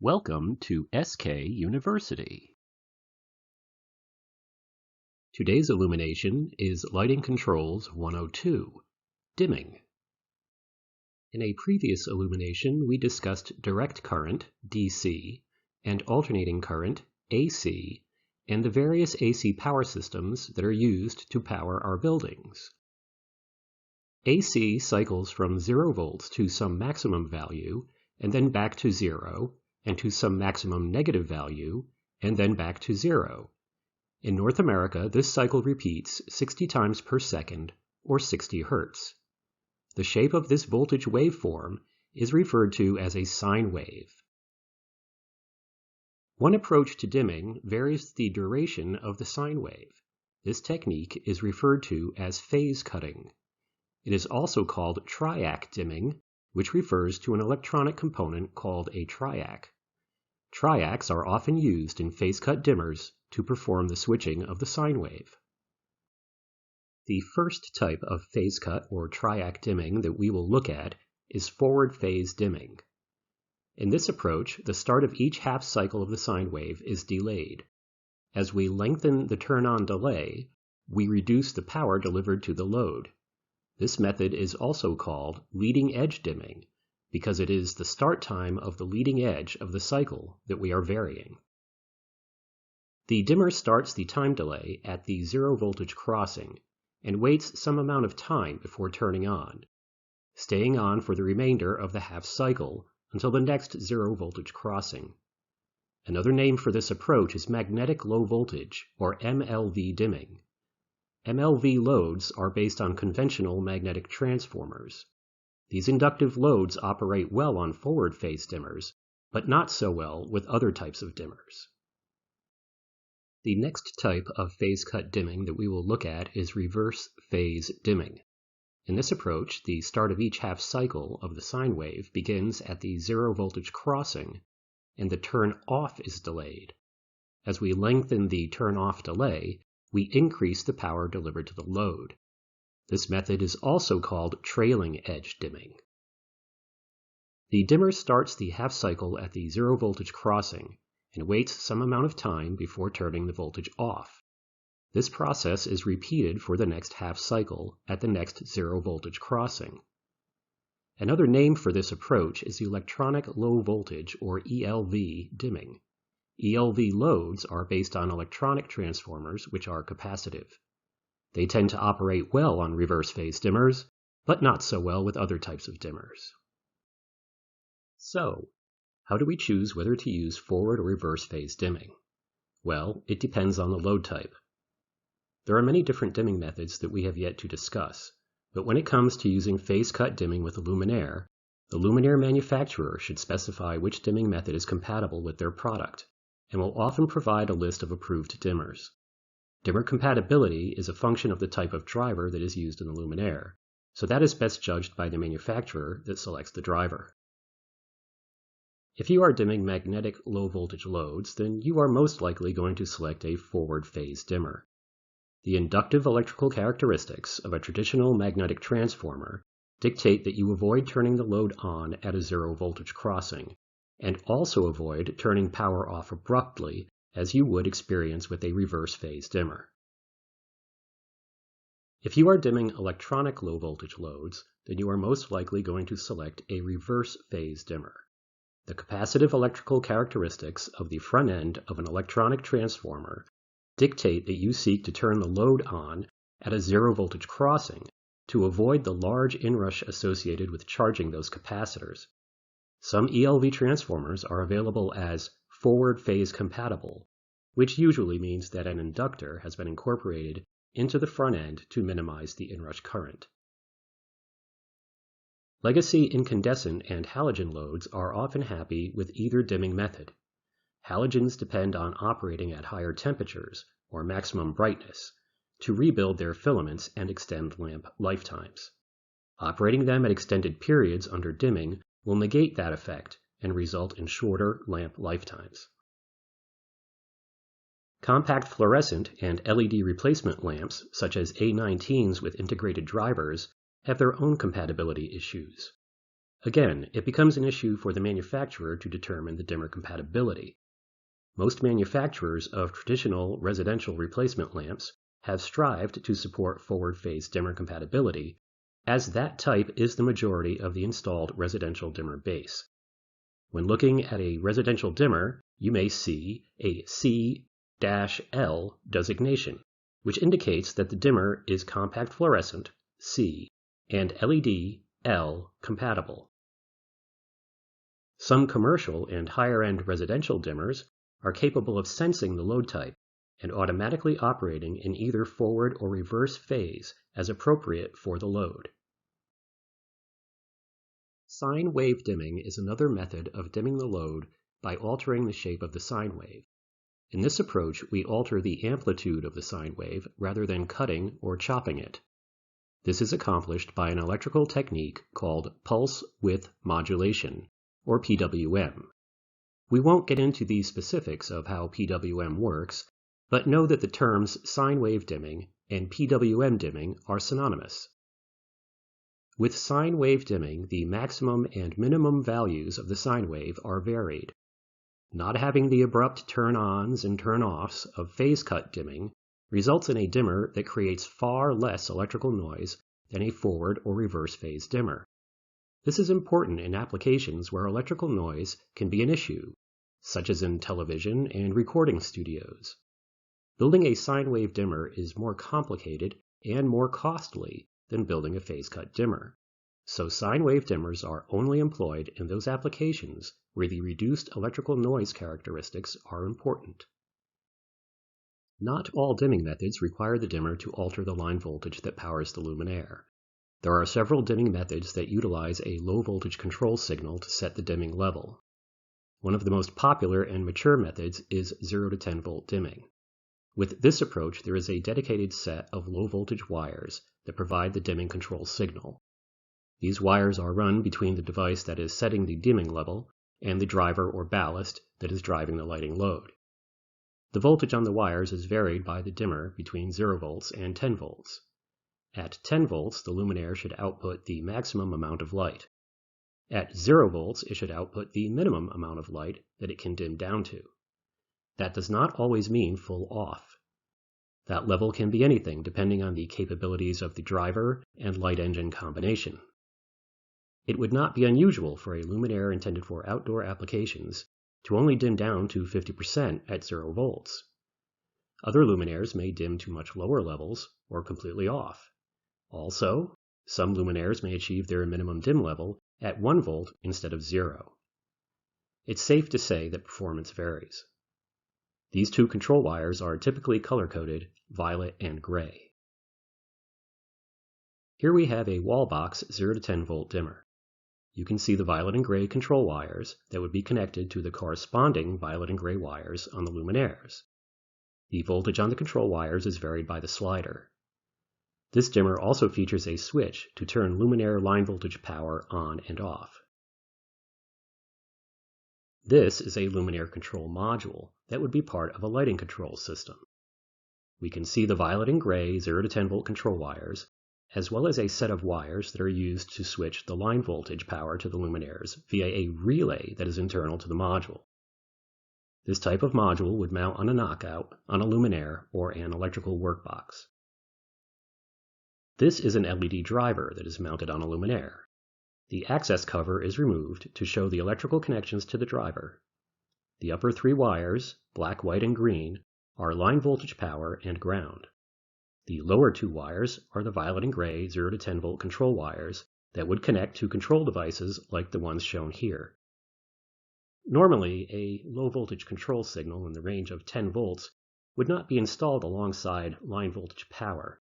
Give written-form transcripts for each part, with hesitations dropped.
Welcome to SK University. Today's illumination is Lighting Controls 102, Dimming. In a previous illumination, we discussed direct current, DC, and alternating current, AC, and the various AC power systems that are used to power our buildings. AC cycles from 0 volts to some maximum value, and then back to 0, and to some maximum negative value, and then back to 0. In North America, this cycle repeats 60 times per second, or 60 Hertz. The shape of this voltage waveform is referred to as a sine wave. One approach to dimming varies the duration of the sine wave. This technique is referred to as phase cutting. It is also called triac dimming, which refers to an electronic component called a triac. Triacs are often used in phase-cut dimmers to perform the switching of the sine wave. The first type of phase-cut or triac dimming that we will look at is forward phase dimming. In this approach, the start of each half cycle of the sine wave is delayed. As we lengthen the turn-on delay, we reduce the power delivered to the load. This method is also called leading edge dimming, because it is the start time of the leading edge of the cycle that we are varying. The dimmer starts the time delay at the 0 voltage crossing and waits some amount of time before turning on, staying on for the remainder of the half cycle until the next 0 voltage crossing. Another name for this approach is magnetic low voltage, or MLV dimming. MLV loads are based on conventional magnetic transformers. These inductive loads operate well on forward phase dimmers, but not so well with other types of dimmers. The next type of phase-cut dimming that we will look at is reverse phase dimming. In this approach, the start of each half cycle of the sine wave begins at the 0 voltage crossing, and the turn off is delayed. As we lengthen the turn off delay, we increase the power delivered to the load. This method is also called trailing edge dimming. The dimmer starts the half cycle at the 0 voltage crossing and waits some amount of time before turning the voltage off. This process is repeated for the next half cycle at the next 0 voltage crossing. Another name for this approach is electronic low voltage, or ELV, dimming. ELV loads are based on electronic transformers which are capacitive. They tend to operate well on reverse phase dimmers, but not so well with other types of dimmers. So, how do we choose whether to use forward or reverse phase dimming? Well, it depends on the load type. There are many different dimming methods that we have yet to discuss, but when it comes to using phase-cut dimming with a luminaire, the luminaire manufacturer should specify which dimming method is compatible with their product, and will often provide a list of approved dimmers. Dimmer compatibility is a function of the type of driver that is used in the luminaire, so that is best judged by the manufacturer that selects the driver. If you are dimming magnetic low voltage loads, then you are most likely going to select a forward phase dimmer. The inductive electrical characteristics of a traditional magnetic transformer dictate that you avoid turning the load on at a 0 voltage crossing, and also avoid turning power off abruptly as you would experience with a reverse phase dimmer. If you are dimming electronic low voltage loads, then you are most likely going to select a reverse phase dimmer. The capacitive electrical characteristics of the front end of an electronic transformer dictate that you seek to turn the load on at a 0 voltage crossing to avoid the large inrush associated with charging those capacitors. Some ELV transformers are available as forward phase compatible, which usually means that an inductor has been incorporated into the front end to minimize the inrush current. Legacy incandescent and halogen loads are often happy with either dimming method. Halogens depend on operating at higher temperatures, or maximum brightness, to rebuild their filaments and extend lamp lifetimes. Operating them at extended periods under dimming will negate that effect and result in shorter lamp lifetimes. Compact fluorescent and LED replacement lamps, such as A19s with integrated drivers, have their own compatibility issues. Again, it becomes an issue for the manufacturer to determine the dimmer compatibility. Most manufacturers of traditional residential replacement lamps have strived to support forward phase dimmer compatibility, as that type is the majority of the installed residential dimmer base. When looking at a residential dimmer, you may see a C-L designation, which indicates that the dimmer is compact fluorescent, C, and LED, L, compatible. Some commercial and higher-end residential dimmers are capable of sensing the load type and automatically operating in either forward or reverse phase as appropriate for the load. Sine wave dimming is another method of dimming the load by altering the shape of the sine wave. In this approach, we alter the amplitude of the sine wave rather than cutting or chopping it. This is accomplished by an electrical technique called pulse width modulation, or PWM. We won't get into the specifics of how PWM works, but know that the terms sine wave dimming and PWM dimming are synonymous. With sine wave dimming, the maximum and minimum values of the sine wave are varied. Not having the abrupt turn-ons and turn-offs of phase cut dimming results in a dimmer that creates far less electrical noise than a forward or reverse phase dimmer. This is important in applications where electrical noise can be an issue, such as in television and recording studios. Building a sine wave dimmer is more complicated and more costly than building a phase cut dimmer. So sine wave dimmers are only employed in those applications where the reduced electrical noise characteristics are important. Not all dimming methods require the dimmer to alter the line voltage that powers the luminaire. There are several dimming methods that utilize a low voltage control signal to set the dimming level. One of the most popular and mature methods is 0 to 10 volt dimming. With this approach, there is a dedicated set of low voltage wires that provide the dimming control signal. These wires are run between the device that is setting the dimming level and the driver or ballast that is driving the lighting load. The voltage on the wires is varied by the dimmer between 0 volts and 10 volts. At 10 volts, the luminaire should output the maximum amount of light. At 0 volts, it should output the minimum amount of light that it can dim down to. That does not always mean full off. That level can be anything depending on the capabilities of the driver and light engine combination. It would not be unusual for a luminaire intended for outdoor applications to only dim down to 50% at 0 volts. Other luminaires may dim to much lower levels or completely off. Also, some luminaires may achieve their minimum dim level at 1 volt instead of 0. It's safe to say that performance varies. These two control wires are typically color-coded violet and gray. Here we have a wall box 0 to 10 volt dimmer. You can see the violet and gray control wires that would be connected to the corresponding violet and gray wires on the luminaires. The voltage on the control wires is varied by the slider. This dimmer also features a switch to turn luminaire line voltage power on and off. This is a luminaire control module that would be part of a lighting control system. We can see the violet and gray 0 to 10 volt control wires, as well as a set of wires that are used to switch the line voltage power to the luminaires via a relay that is internal to the module. This type of module would mount on a knockout, on a luminaire, or an electrical workbox. This is an LED driver that is mounted on a luminaire. The access cover is removed to show the electrical connections to the driver. The upper three wires, black, white, and green, are line voltage power and ground. The lower two wires are the violet and gray 0 to 10 volt control wires that would connect to control devices like the ones shown here. Normally, a low voltage control signal in the range of 10 volts would not be installed alongside line voltage power.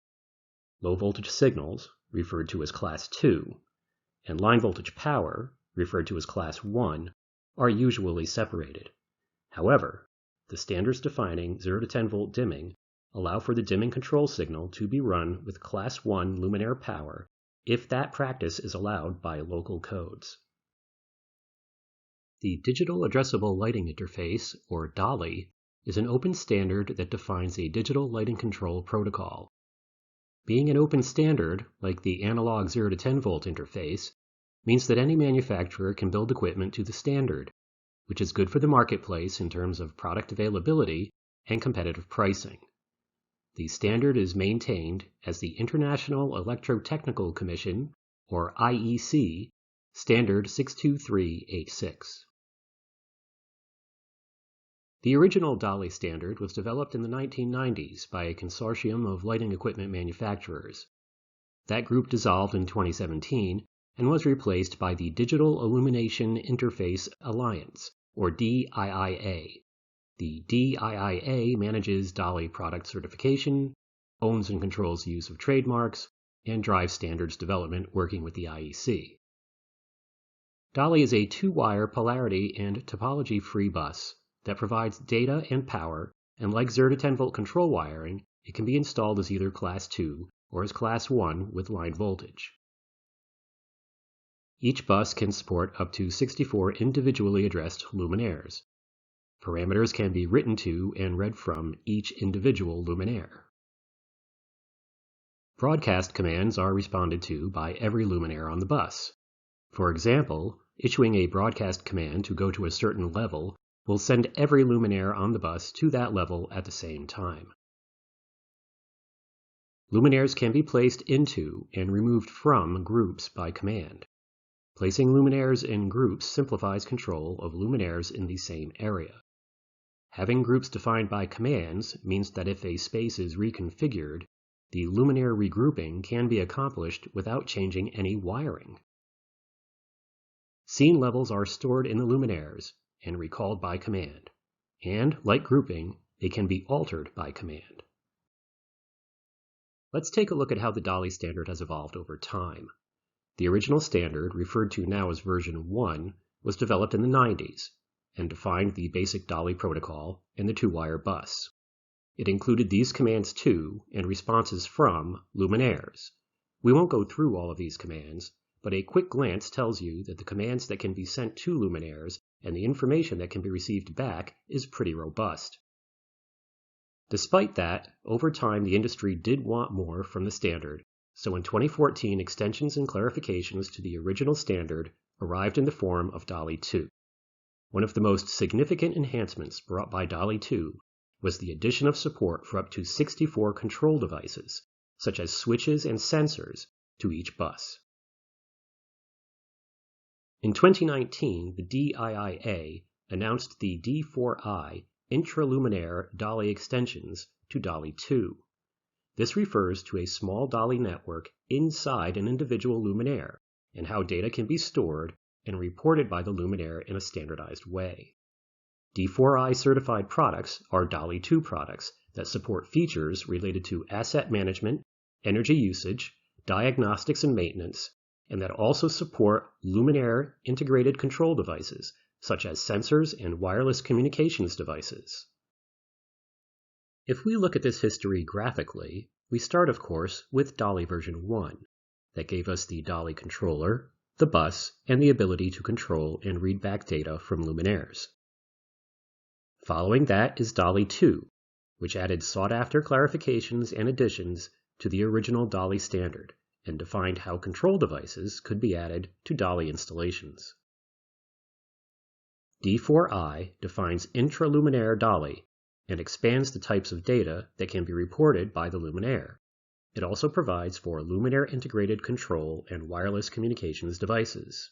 Low voltage signals, referred to as class 2, and line voltage power, referred to as class 1, are usually separated. However, the standards defining 0 to 10 volt dimming allow for the dimming control signal to be run with class 1 luminaire power if that practice is allowed by local codes. The Digital Addressable Lighting Interface, or DALI, is an open standard that defines a digital lighting control protocol. Being an open standard, like the analog 0 to 10 volt interface, means that any manufacturer can build equipment to the standard, which is good for the marketplace in terms of product availability and competitive pricing. The standard is maintained as the International Electrotechnical Commission, or IEC, Standard 62386. The original DALI standard was developed in the 1990s by a consortium of lighting equipment manufacturers. That group dissolved in 2017 and was replaced by the Digital Illumination Interface Alliance, or DIIA. The DIIA manages DALI product certification, owns and controls the use of trademarks, and drives standards development working with the IEC. DALI is a two-wire polarity and topology-free bus that provides data and power, and like 0 to 10 volt control wiring, it can be installed as either Class 2 or as Class 1 with line voltage. Each bus can support up to 64 individually addressed luminaires. Parameters can be written to and read from each individual luminaire. Broadcast commands are responded to by every luminaire on the bus. For example, issuing a broadcast command to go to a certain level will send every luminaire on the bus to that level at the same time. Luminaires can be placed into and removed from groups by command. Placing luminaires in groups simplifies control of luminaires in the same area. Having groups defined by commands means that if a space is reconfigured, the luminaire regrouping can be accomplished without changing any wiring. Scene levels are stored in the luminaires and recalled by command, and, like grouping, they can be altered by command. Let's take a look at how the DALI standard has evolved over time. The original standard, referred to now as version 1, was developed in the 90s and defined the basic DALI protocol and the two-wire bus. It included these commands to and responses from luminaires. We won't go through all of these commands, but a quick glance tells you that the commands that can be sent to luminaires and the information that can be received back is pretty robust. Despite that, over time the industry did want more from the standard, so in 2014 extensions and clarifications to the original standard arrived in the form of DALI 2. One of the most significant enhancements brought by DALI 2 was the addition of support for up to 64 control devices, such as switches and sensors, to each bus. In 2019, the DIIA announced the D4i intraluminaire DALI extensions to DALI 2. This refers to a small DALI network inside an individual luminaire and how data can be stored and reported by the luminaire in a standardized way. D4i certified products are DALI 2 products that support features related to asset management, energy usage, diagnostics and maintenance, and that also support luminaire integrated control devices, such as sensors and wireless communications devices. If we look at this history graphically, we start, of course, with DALI version 1, that gave us the DALI controller, the bus, and the ability to control and read back data from luminaires. Following that is DALI 2, which added sought-after clarifications and additions to the original DALI standard, and defined how control devices could be added to DALI installations. D4i defines intraluminaire DALI and expands the types of data that can be reported by the luminaire. It also provides for luminaire integrated control and wireless communications devices.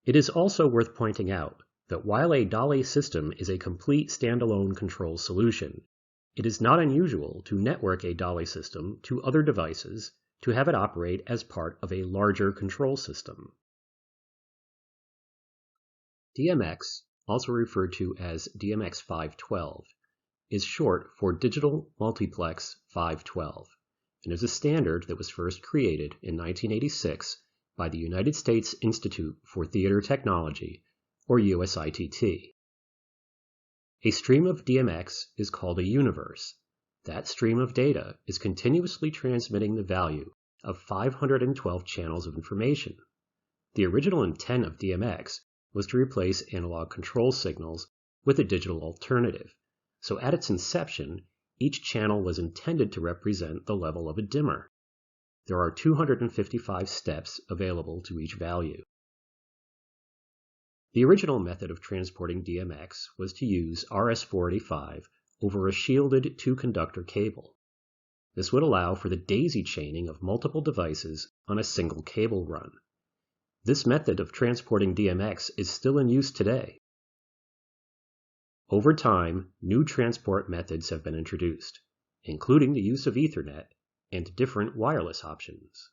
It is also worth pointing out that while a DALI system is a complete standalone control solution, it is not unusual to network a DALI system to other devices to have it operate as part of a larger control system. DMX, also referred to as DMX 512, is short for Digital Multiplex 512, and is a standard that was first created in 1986 by the United States Institute for Theater Technology, or USITT. A stream of DMX is called a universe. That stream of data is continuously transmitting the value of 512 channels of information. The original intent of DMX was to replace analog control signals with a digital alternative, so at its inception, each channel was intended to represent the level of a dimmer. There are 255 steps available to each value. The original method of transporting DMX was to use RS-485 over a shielded two-conductor cable. This would allow for the daisy chaining of multiple devices on a single cable run. This method of transporting DMX is still in use today. Over time, new transport methods have been introduced, including the use of Ethernet and different wireless options.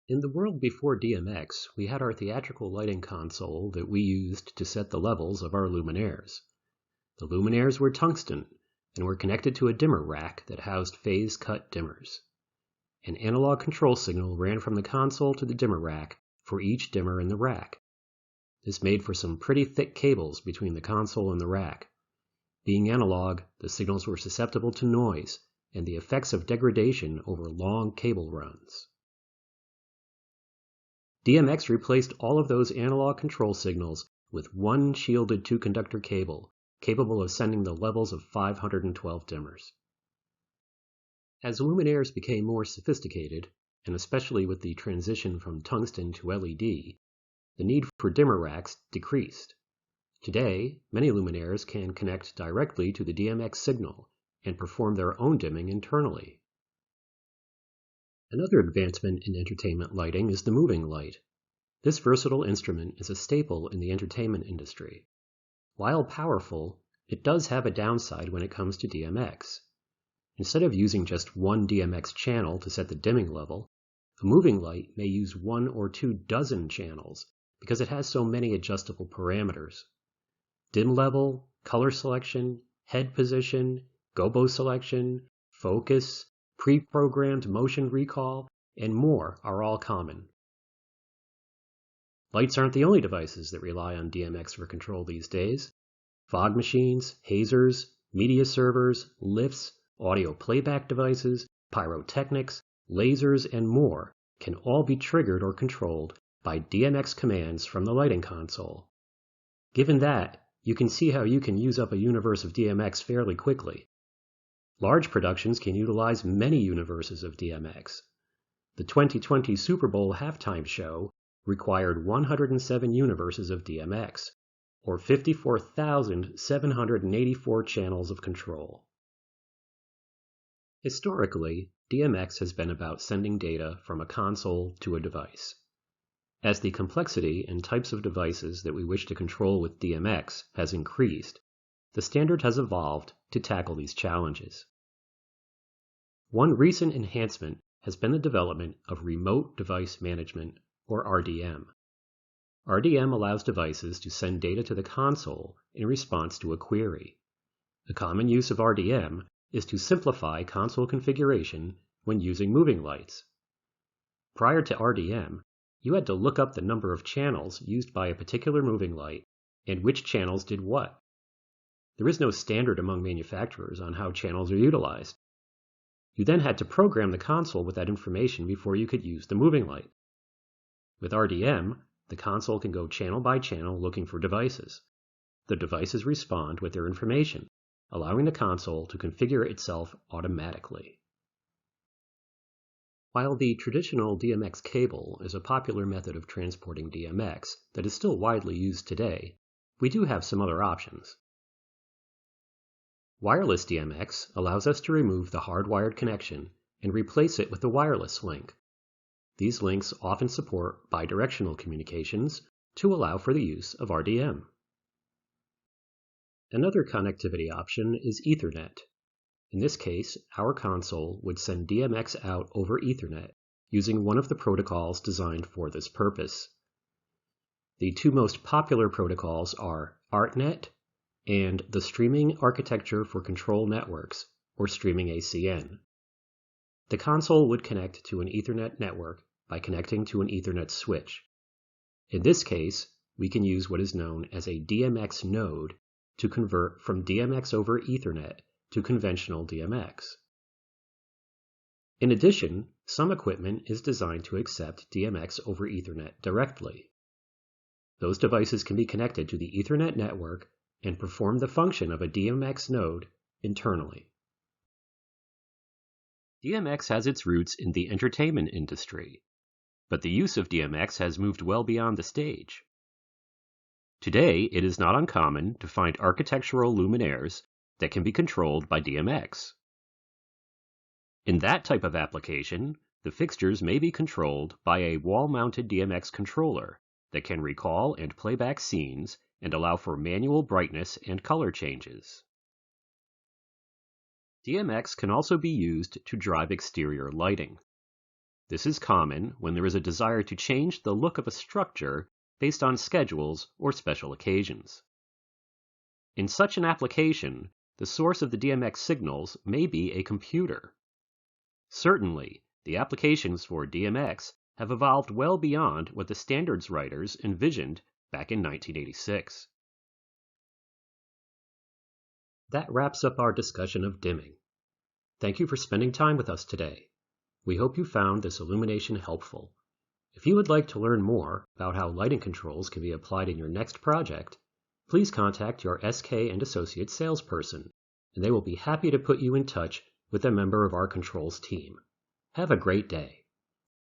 In the world before DMX, we had our theatrical lighting console that we used to set the levels of our luminaires. The luminaires were tungsten and were connected to a dimmer rack that housed phase-cut dimmers. An analog control signal ran from the console to the dimmer rack for each dimmer in the rack. This made for some pretty thick cables between the console and the rack. Being analog, the signals were susceptible to noise and the effects of degradation over long cable runs. DMX replaced all of those analog control signals with one shielded two-conductor cable, capable of sending the levels of 512 dimmers. As luminaires became more sophisticated, and especially with the transition from tungsten to LED, the need for dimmer racks decreased. Today, many luminaires can connect directly to the DMX signal and perform their own dimming internally. Another advancement in entertainment lighting is the moving light. This versatile instrument is a staple in the entertainment industry. While powerful, it does have a downside when it comes to DMX. Instead of using just one DMX channel to set the dimming level, a moving light may use 1 or 2 dozen channels because it has so many adjustable parameters. Dim level, color selection, head position, gobo selection, focus, pre-programmed motion recall, and more are all common. Lights aren't the only devices that rely on DMX for control these days. Fog machines, hazers, media servers, lifts, audio playback devices, pyrotechnics, lasers, and more can all be triggered or controlled by DMX commands from the lighting console. Given that, you can see how you can use up a universe of DMX fairly quickly. Large productions can utilize many universes of DMX. The 2020 Super Bowl halftime show required 107 universes of DMX, or 54,784 channels of control. Historically, DMX has been about sending data from a console to a device. As the complexity and types of devices that we wish to control with DMX has increased, the standard has evolved to tackle these challenges. One recent enhancement has been the development of Remote Device Management, or RDM. RDM allows devices to send data to the console in response to a query. A common use of RDM is to simplify console configuration when using moving lights. Prior to RDM, you had to look up the number of channels used by a particular moving light and which channels did what. There is no standard among manufacturers on how channels are utilized. You then had to program the console with that information before you could use the moving light. With RDM, the console can go channel by channel looking for devices. The devices respond with their information, allowing the console to configure itself automatically. While the traditional DMX cable is a popular method of transporting DMX that is still widely used today, we do have some other options. Wireless DMX allows us to remove the hardwired connection and replace it with a wireless link. These links often support bidirectional communications to allow for the use of RDM. Another connectivity option is Ethernet. In this case, our console would send DMX out over Ethernet using one of the protocols designed for this purpose. The two most popular protocols are ArtNet and the Streaming Architecture for Control Networks, or Streaming ACN. The console would connect to an Ethernet network by connecting to an Ethernet switch. In this case, we can use what is known as a DMX node to convert from DMX over Ethernet to conventional DMX. In addition, some equipment is designed to accept DMX over Ethernet directly. Those devices can be connected to the Ethernet network and perform the function of a DMX node internally. DMX has its roots in the entertainment industry, but the use of DMX has moved well beyond the stage. Today, it is not uncommon to find architectural luminaires that can be controlled by DMX. In that type of application, the fixtures may be controlled by a wall-mounted DMX controller that can recall and play back scenes and allow for manual brightness and color changes. DMX can also be used to drive exterior lighting. This is common when there is a desire to change the look of a structure based on schedules or special occasions. In such an application, the source of the DMX signals may be a computer. Certainly, the applications for DMX have evolved well beyond what the standards writers envisioned back in 1986. That wraps up our discussion of dimming. Thank you for spending time with us today. We hope you found this illumination helpful. If you would like to learn more about how lighting controls can be applied in your next project, please contact your SK and Associates salesperson, and they will be happy to put you in touch with a member of our controls team. Have a great day.